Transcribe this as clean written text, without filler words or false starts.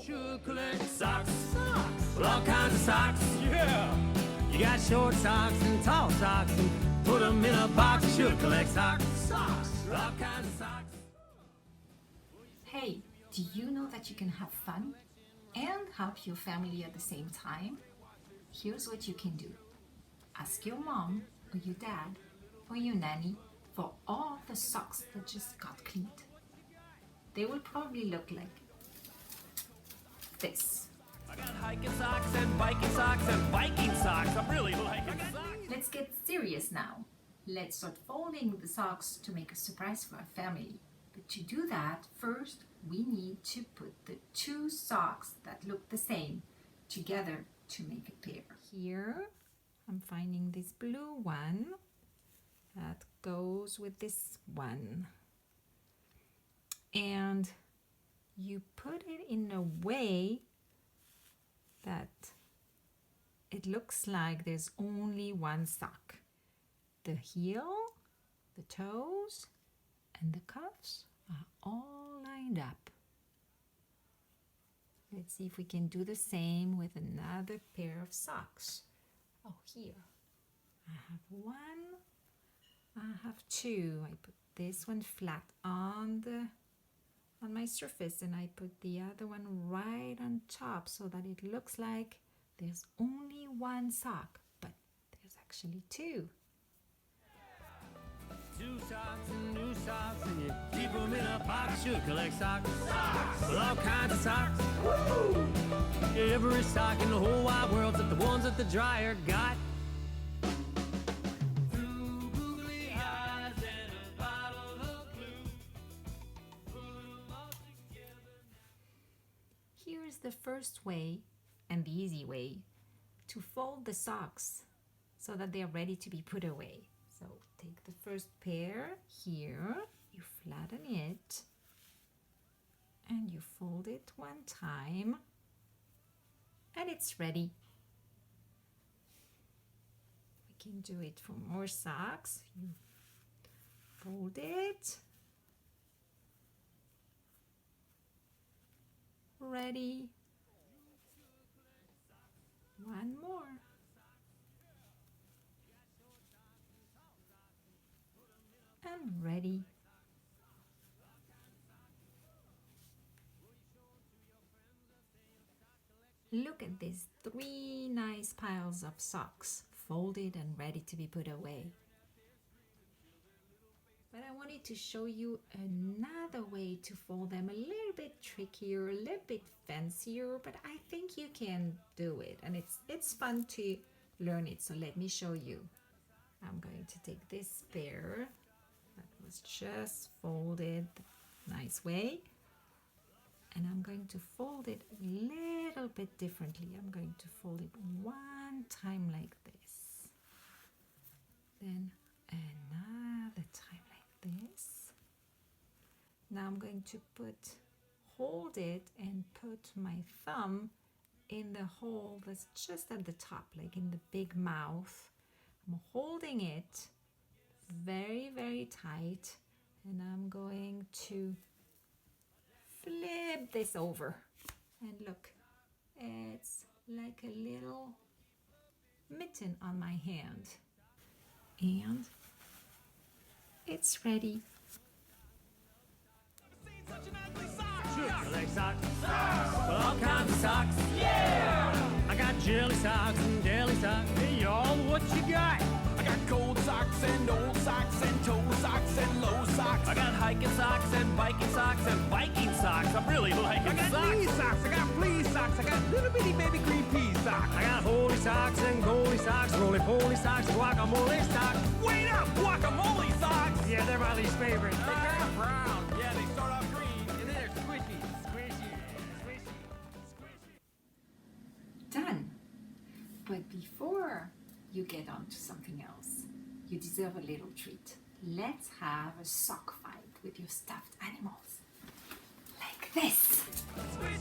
should collect socks. Well, all kinds of socks. Yeah. You got short socks and tall socks, and put them in a box. You should collect socks. Well, all kinds of socks. Hey, do you know that you can have fun and help your family at the same time? Here's what you can do. Ask your mom or your dad or your nanny for all the socks that just got cleaned. They will probably look like this. I got hiking socks and biking socks and Viking socks. I'm really liking socks. Let's get serious now. Let's start folding the socks to make a surprise for our family. But to do that, first we need to put the two socks that look the same together to make a pair. Here I'm finding this blue one that goes with this one. And you put it in a way that it looks like there's only one sock. The heel, the toes, and the cuffs are all lined up. Let's see if we can do the same with another pair of socks. Oh, here. I have one, I have two. I put this one flat on my surface, and I put the other one right on top so that it looks like there's only one sock, but there's actually two. Two socks and new socks, and you keep them in a box. Should collect socks. Well, all kinds of socks. Woo! Every sock in the whole wide world, except the ones that the dryer got. Through googly eyes and a bottle of glue, put 'em all together. Here's the first way and the easy way to fold the socks so that they are ready to be put away. So take the first pair here, you flatten it, and you fold it one time, and it's ready. We can do it for more socks. You fold it, ready. One more. And ready. Look at these three nice piles of socks, folded and ready to be put away. But I wanted to show you another way to fold them, a little bit trickier, a little bit fancier, but I think you can do it, and it's fun to learn it. So let me show you. I'm going to take this pair that was just folded nice way, and I'm going to fold it a little bit differently. I'm going to fold it one time like this, then another time like this. Now I'm going to hold it and put my thumb in the hole that's just at the top, like in the big mouth. I'm holding it very, very tight, and I'm going to flip this over, and look, it's like a little mitten on my hand, and it's ready. Should collect socks. Well, all kinds of socks. Yeah! I got jelly socks and deli socks. Hey, y'all, what you got? I got cold socks and old socks and toe socks and low socks. I got hiking socks and biking socks and Viking socks. I'm really liking I got socks. knee socks, I got flea socks, I got little bitty baby green pea socks. I got holy socks and goalie socks, roly-poly socks, guacamole socks. Wait up, guacamole socks! Yeah, they're my least favorite. They turn out brown. Yeah, they start off green and then they're squishy, squishy, squishy, squishy. Done. But before you get on to something else, you deserve a little treat. Let's have a sock fight with your stuffed animals. Like this. Squishy.